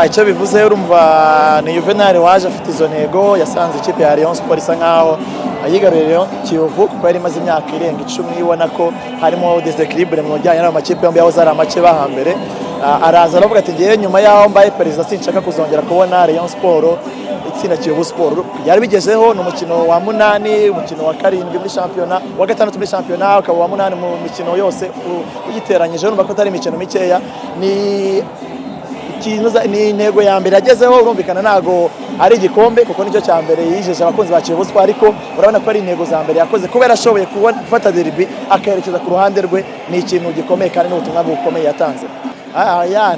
icyo bivuze urumva ni Juvenal waje afite izo ntego yasanze ikipe ya Rayon Sport isa nkaho ayigaruriye Kiyovu kuko yari imaze imyaka irenga 10 ibona ko harimo desequilibre mu bijyanye n'amakipe yombi yahoze ari amakipe bahambere. Araza aravuga ati ngiye nyuma yaho mbaye perezida sinshaka kuzongera kubona Rayon Sport itsinda Kiyovu Sport. Yari bigezeho no mukino wa 8 umukino wa 7 muri shampiyona wa 6 muri shampiyona ukaba wa 8 mu mikino yose uyiteranyije urumva ko atari imikino mikeya ni intego ya mbere yagezeho urumvikana nago ari igikombe kuko nicyo cya mbere yijeje abakunzi ba Kiyovu Sport ariko urabona ko ari intego za mbere yakoze kubera ashoboye gufata derby akayerekeza ku ruhande rwe ni ikintu gikomeye kandi n'ubutumwa bukomeye yatanze.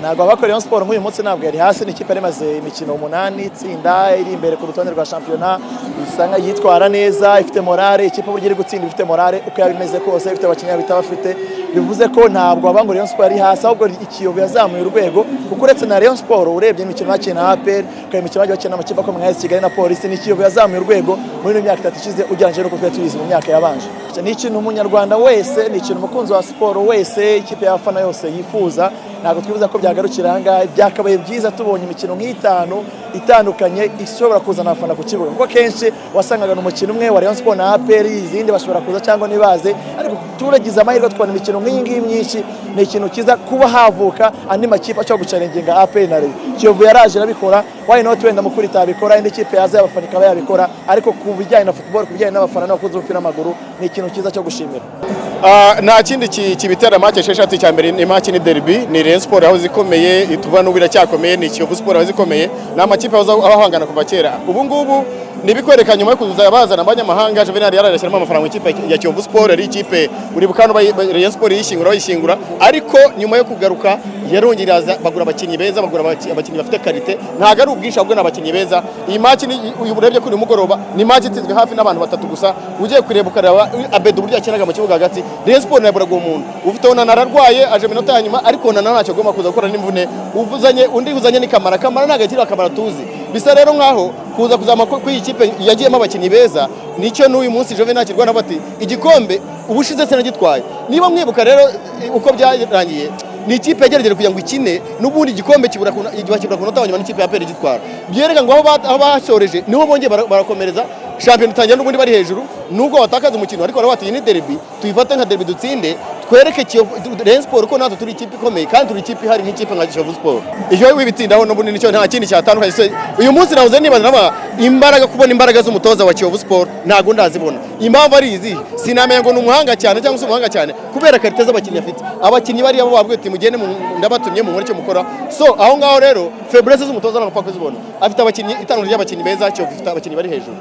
Ntabwo abakora Rayon Sport nk'uyu munsi ntabwo yari hasi n'ikipe yarimaze imikino 8 itsinda iri imbere ku rutonde rwa shampiyona isanga yitwara neza ifite morale ikipe buryo iri gutsinda ifite morale uko yabimeze kose ifite abakinnyi bita bafite bivuze ko ntabwo abango Rayon Sport yari hasi ahubwo Kiyovu yazamuye urwego kuko uretse na Rayon Sport urebye imikino bakina na APR kandi imikino bakina amakipe akomeye nka Kigali na Police ni Kiyovu yazamuye urwego muri imyaka 3 ishize ugereranyije no kuko tuyizi mu myaka yabanje. Ni ikintu umunyarwanda wese ni ikintu umukunzi wa sport wese ikipe y'abafana yose yifuza ntabwo twibuza ko byagarukira ahangaha byakabaye byiza tubonye imikino nk'itanu itandukanye ishobora kuzana abafana ku kibuga kuko kenshi wasangaga n'umukino umwe wa Rayon Sport na APR izindi bashobora kuza cyangwa nibaze ariko turagize amahirwe twabona imikino nk'iyi myinshi ni ikintu kiza kuba havuka andi makipe acha gucalenginga APR na Rayon. Kiyovu yaraje arabikora why not wenda mukuri tabikora indi kipe yaza y'abafana ikaba yabikora ariko ku bijyanye na football ku bijyanye n'abafana n'abakunzi b'umupira w'amaguru ni ikintu kiza cyo gushimira. Nta kindi kibitera match esheshatu cya mbere ni match ni derby ni Rayon Sport aho zikomeye ituva n'ubira cyakomeye ni Kiyovu Sport aho zikomeye n'amakipe abahangana kuva kera ubu ngubu nibikwereka nyuma yo kuza bazana abanyamahanga Juvenal yararashyiramo amafaranga ikipe ya Kiyovu Sport ari ikipe uri bukano Rayon Sport yishingura ariko nyuma yo kugaruka yarongeraza bagura abakinnyi beza bagura abakinnyi bafite qualité ntago ari ubwisha bwo n'abakinnyi beza. Iyi match ni uburebye kuri mugoroba ni match itsinzwe hafi n'abantu batatu gusa ugiye kureba ukareba Abedu burya akinaga mu kibuga hagati Rayon Sport yaburaga umuntu ufite ona nararwaye aje minota ya nyuma ariko ona ntacyo goma kuza gukora n'imvune uzanye ni Kamara nagakira Kamara tuzi bisa rero nkaho kuza kuzama ko iyi kipe yagiyemo abakinnyi beza nicyo n'uyu munsi Juvenal kirwana bati igikombe ubushize se nagitwaye niba mwibuka rero uko byarangiye ni ikipe yageragere kugira ngo ikine n'ubundi igikombe kibura ku nota wanyuma n'ikipe ya APR gitwara byereka ngo aho bashoreje niho bongeye barakomereza shampiyona itangira n'ubundi bari hejuru nubwo watakaza umukino ariko bati ni derby tuyifate nka derby dutsinde twereke Rayon Sport ko natwe turi ikipe ikomeye kandi turi ikipe hari nk'ikipe nka Kiyovu Sport ejo wibitsindaho n'ubundi nicyo nta kindi cyatandukanye uyu munsi navuze nibaza imbaraga kubona imbaraga z'umutoza wa Kiyovu Sport ntago ndazibona impamvu ari izi sinamenya ngo n'umuhanga cyane cyangwa se umuhanga cyane kubera karite z'abakinnyi afite abakinnyi bari abo babwiye ati mugende ndabatumye mu nkore cyo mukora so aho ngaho rero faiblesse z'umutoza n'amapfa kuzibona afite abakinnyi itanu ry'abakinnyi beza Kiyovu ifite abakinnyi bari hejuru.